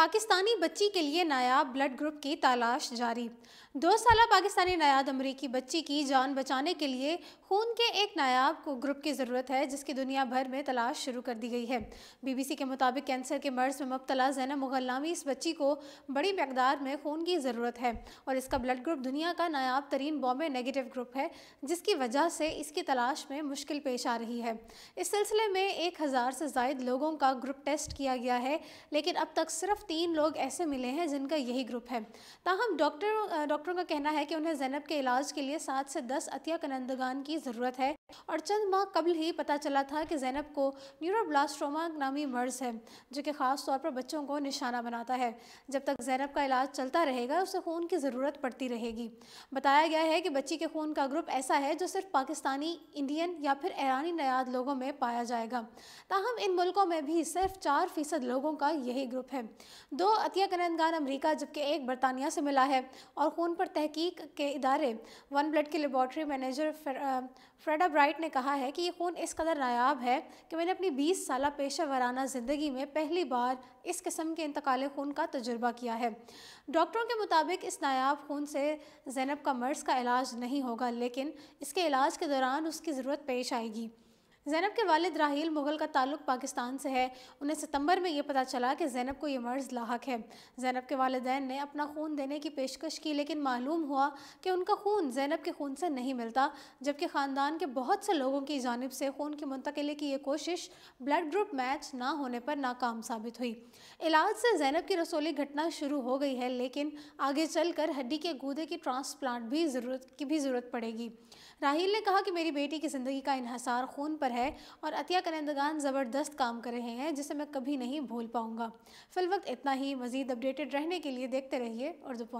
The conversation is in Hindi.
पाकिस्तानी बच्ची के लिए नायाब ब्लड ग्रुप की तलाश जारी। 2 साला पाकिस्तानी नायाब अमरीकी बच्ची की जान बचाने के लिए खून के एक नायाब ग्रुप की ज़रूरत है, जिसकी दुनिया भर में तलाश शुरू कर दी गई है। बीबीसी के मुताबिक कैंसर के मर्ज में मुब्तला ज़ैनब मुग़ल नामी इस बच्ची को बड़ी मकदार में खून की ज़रूरत है और इसका ब्लड ग्रुप दुनिया का नायाब तरीन बॉम्बे नेगेटिव ग्रुप है, जिसकी वजह से इसकी तलाश में मुश्किल पेश आ रही है। इस सिलसिले में 1000 से ज़ायद लोगों का ग्रुप टेस्ट किया गया है, लेकिन अब तक सिर्फ 3 लोग ऐसे मिले हैं जिनका यही ग्रुप है। ताहम डॉक्टरों का कहना है कि उन्हें ज़ैनब के इलाज के लिए 7 से 10 अतिया कंदगान की ज़रूरत है और चंद माह कबल ही पता चला था कि ज़ैनब को न्यूरोब्लास्टोमा नामी मर्ज है, जो कि ख़ास तौर पर बच्चों को निशाना बनाता है। जब तक ज़ैनब का इलाज चलता रहेगा, उसे खून की ज़रूरत पड़ती रहेगी। बताया गया है कि बच्ची के खून का ग्रुप ऐसा है जो सिर्फ पाकिस्तानी, इंडियन या फिर ईरानी नयाद लोगों में पाया जाएगा। ताहम इन मुल्कों में भी सिर्फ 4% लोगों का यही ग्रुप है। 2 अतिया कंदगान अमरीका जबकि एक बरतानिया से मिला है और खून पर तहकीक के इदारे वन ब्लड के लेबॉर्ट्री मैनेजर फ्रेडा ब्राइट ने कहा है कि ये खून इस कदर नायाब है कि मैंने अपनी 20 साला पेशा वराना ज़िंदगी में पहली बार इस किस्म के इंतकाल खून का तजुर्बा किया है। डॉक्टरों के मुताबिक इस नायाब खून से ज़ैनब का मर्ज का इलाज नहीं होगा, लेकिन इसके इलाज के दौरान उसकी ज़रूरत पेश आएगी। ज़ैनब के वालिद राहील मुग़ल का ताल्लुक़ पाकिस्तान से है। उन्हें सितंबर में ये पता चला कि ज़ैनब को ये मर्ज़ लाहक है। ज़ैनब के वालिदैन ने अपना खून देने की पेशकश की, लेकिन मालूम हुआ कि उनका खून ज़ैनब के खून से नहीं मिलता, जबकि ख़ानदान के बहुत से लोगों की जानिब से खून की मुंतकिली की ये कोशिश ब्लड ग्रुप मैच ना होने पर नाकाम साबित हुई। इलाज से ज़ैनब की रसोली घटना शुरू हो गई है, लेकिन आगे चलकर हड्डी के गूदे की ट्रांसप्लांट भी ज़रूरत पड़ेगी। राहील ने कहा कि मेरी बेटी की ज़िंदगी का इन्हसार खून पर है और अतिया कंदगान ज़बरदस्त काम कर रहे हैं, जिसे मैं कभी नहीं भूल पाऊंगा। फिलवक्त इतना ही। मज़ीद अपडेटेड रहने के लिए देखते रहिए उर्दू पॉइंट।